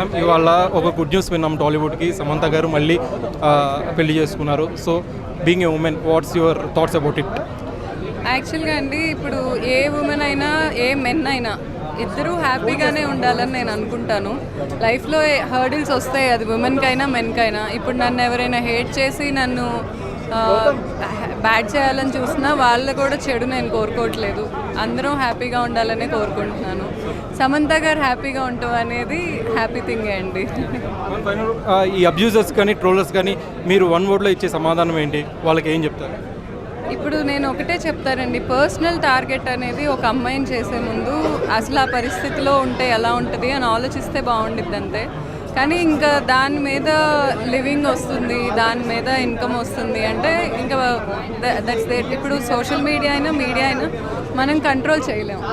Ma'am ఇవాళ ఒక good news విన్నాం టాలీవుడ్కి. సమంత గారు మళ్ళీ పెళ్లి చేసుకున్నారు. So being a women, what's your thoughts about it? యాక్చువల్గా అండి ఇప్పుడు ఏ ఉమెన్ అయినా ఏ మెన్ అయినా ఇద్దరూ హ్యాపీగానే ఉండాలని నేను అనుకుంటాను. లైఫ్లో హర్డిల్స్ వస్తాయి, అది ఉమెన్కైనా మెన్కైనా. ఇప్పుడు నన్ను ఎవరైనా హేట్ చేసి నన్ను బ్యాడ్ చేయాలని చూసినా వాళ్ళు కూడా చెడు నేను కోరుకోవట్లేదు. అందరం హ్యాపీగా ఉండాలనే కోరుకుంటున్నాను. సమంత గారు హ్యాపీగా ఉంటాం అనేది హ్యాపీ థింగే అండి. ఈ అబ్యూజర్స్ కానీ ట్రోలర్స్ కానీ మీరు వన్ వర్డ్లో ఇచ్చే సమాధానం ఏంటి? వాళ్ళకి ఏం చెప్తారు? ఇప్పుడు నేను ఒకటే చెప్తానండి, పర్సనల్ టార్గెట్ అనేది ఒక అమ్మాయిని చేసే ముందు అసలు ఆ పరిస్థితిలో ఉంటే ఎలా ఉంటుంది అని ఆలోచిస్తే బాగుండిద్ది అంతే. కానీ ఇంకా దాని మీద లివింగ్ వస్తుంది, దాని మీద ఇన్కమ్ వస్తుంది అంటే ఇంకా దట్స్ దేట్. ఇప్పుడు సోషల్ మీడియా అయినా మనం కంట్రోల్ చేయలేము,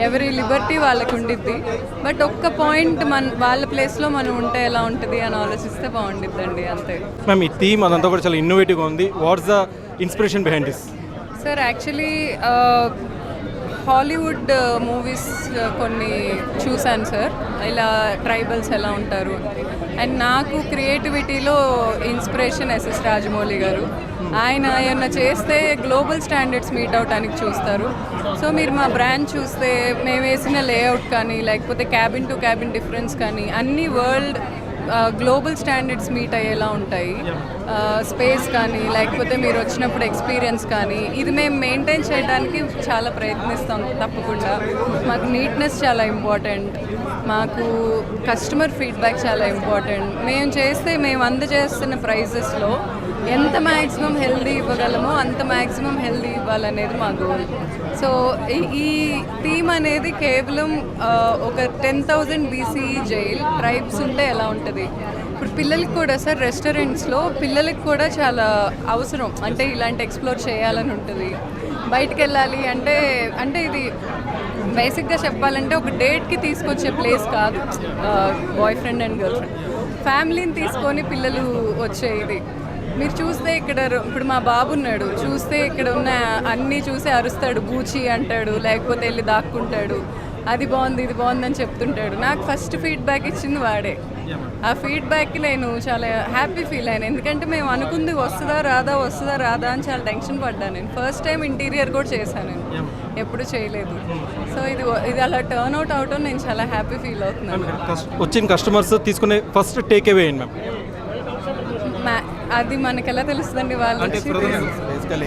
ఎవరి లిబర్టీ వాళ్ళకి ఉండిద్ది. బట్ ఒక్క పాయింట్ వాళ్ళ ప్లేస్లో మనం ఉంటే ఎలా ఉంటుంది అని ఆలోచిస్తే బాగుండిద్దండి అంతే. మ్యామ్ ఈ థీమ్ అదంతా కూడా చాలా ఇన్నోవేటివ్గా ఉంది. What's the inspiration behind this? Sir actually Hollywood movies కొన్ని చూశాను సార్, ఇలా ట్రైబల్స్ ఎలా ఉంటారు. అండ్ నాకు క్రియేటివిటీలో ఇన్స్పిరేషన్ ఎస్ఎస్ రాజమౌళి గారు. ఆయన ఏమన్నా చేస్తే గ్లోబల్ స్టాండర్డ్స్ మీట్ అవడానికి చూస్తారు. సో మీరు మా బ్రాండ్ చూస్తే మేము వేసిన లేఅవుట్ కానీ లేకపోతే క్యాబిన్ టు క్యాబిన్ డిఫరెన్స్ కానీ అన్ని వరల్డ్ గ్లోబల్ స్టాండర్డ్స్ మీట్ అయ్యేలా ఉంటాయి. స్పేస్ కానీ లేకపోతే మీరు వచ్చినప్పుడు ఎక్స్పీరియన్స్ కానీ ఇది మేము మెయింటైన్ చేయడానికి చాలా ప్రయత్నిస్తాం తప్పకుండా. మాకు నీట్నెస్ చాలా ఇంపార్టెంట్, మాకు కస్టమర్ ఫీడ్బ్యాక్ చాలా ఇంపార్టెంట్. మేము అందజేస్తున్న ప్రైజెస్లో ఎంత మ్యాక్సిమం హెల్దీ ఇవ్వగలమో అంత మ్యాక్సిమం హెల్దీ ఇవ్వాలనేది మా గోల్. సో ఈ థీమ్ అనేది కేవలం ఒక 10,000 BC జైల్ ట్రైబ్స్ ఉంటే ఎలా ఉంటుంది. ఇప్పుడు పిల్లలకి కూడా సార్ రెస్టారెంట్స్లో పిల్లలకి కూడా చాలా అవసరం, అంటే ఇలాంటి ఎక్స్ప్లోర్ చేయాలని ఉంటుంది. బయటికి వెళ్ళాలి అంటే ఇది బేసిక్గా చెప్పాలంటే ఒక డేట్కి తీసుకొచ్చే ప్లేస్ కాదు. Boy friend and girl friend ఫ్యామిలీని తీసుకొని పిల్లలు వచ్చే ఇది. మీరు చూస్తే ఇప్పుడు మా బాబు ఉన్నాడు, చూస్తే ఇక్కడ ఉన్న అన్నీ చూసి అరుస్తాడు, బూచి అంటాడు, లేకపోతే వెళ్ళి దాక్కుంటాడు, అది బాగుంది ఇది బాగుందని చెప్తుంటాడు. నాకు ఫస్ట్ ఫీడ్బ్యాక్ ఇచ్చింది వాడే. ఆ ఫీడ్బ్యాక్కి నేను చాలా హ్యాపీ ఫీల్ అయ్యాను, ఎందుకంటే మేము అనుకుంది వస్తుందా రాదా అని చాలా టెన్షన్ పడ్డాను. నేను ఫస్ట్ టైం ఇంటీరియర్ కూడా చేశాను, నేను ఎప్పుడు చేయలేదు. సో ఇది అలా టర్న్ అవుట్ అవటం నేను చాలా హ్యాపీ ఫీల్ అవుతున్నాను. వచ్చిన కస్టమర్స్ తీసుకునే ఫస్ట్ టేక్ అవే ఏంటి మ్యామ్? అది మనకి ఎలా తెలుస్తుందండి వాళ్ళు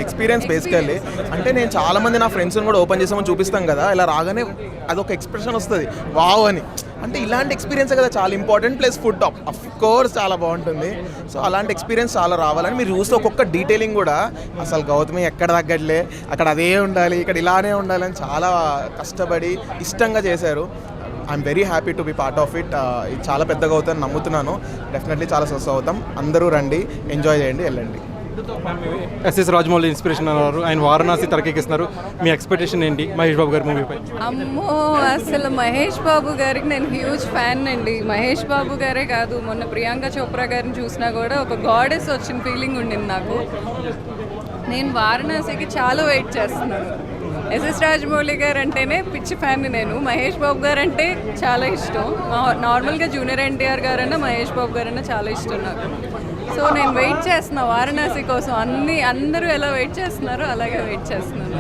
ఎక్స్పీరియన్స్ బేసికల్లీ. అంటే నేను చాలా మంది నా ఫ్రెండ్స్ని కూడా ఓపెన్ చేసామని చూపిస్తాం కదా, ఇలా రాగానే అదొక ఎక్స్ప్రెషన్ వస్తుంది, వావ్ అని. అంటే ఇలాంటి ఎక్స్పీరియన్స్ కదా చాలా important. Plus food of course చాలా బాగుంటుంది. సో అలాంటి ఎక్స్పీరియన్స్ చాలా రావాలని మీరు చూస్తే ఒక్కొక్క డీటెయిలింగ్ కూడా అసలు గౌతమి ఎక్కడ తగ్గట్లే, అక్కడ అదే ఉండాలి, ఇక్కడ ఇలానే ఉండాలని చాలా కష్టపడి ఇష్టంగా చేశారు. I'm very happy to be part of it. ఇది చాలా పెద్దగా అవుతుందని నమ్ముతున్నాను. డెఫినెట్లీ చాలా సక్సెస్ అవుతాం. అందరూ రండి, ఎంజాయ్ చేయండి, వెళ్ళండి. ఎస్ఎస్ రాజమౌళి ఇన్స్పిరేషన్ అన్నారు, ఆయన వారణాసి తెరకెక్కిస్తున్నారు. మీ ఎక్స్పెక్టేషన్ ఏంటి మహేష్ బాబు గారి మూవీపై? అమ్మో, అసలు మహేష్ బాబు గారికి నేను హ్యూజ్ ఫ్యాన్ అండి. మహేష్ బాబు గారే కాదు, మొన్న ప్రియాంక చోప్రా గారిని చూసినా కూడా ఒక గాడెస్ వచ్చిన ఫీలింగ్ ఉండింది నాకు. నేను వారణాసికి చాలా వెయిట్ చేస్తున్నాను. ఎస్ఎస్ రాజమౌళి గారు అంటేనే పిచ్చి ఫ్యాన్ నేను. మహేష్ బాబు గారు అంటే చాలా ఇష్టం. నార్మల్గా జూనియర్ ఎన్టీఆర్ గారన్నా మహేష్ బాబు గారన్నా చాలా ఇష్టం నాకు. సో నేను వెయిట్ చేస్తున్నా వారణాసి కోసం. అందరూ ఎలా వెయిట్ చేస్తున్నారో అలాగే వెయిట్ చేస్తున్నాను.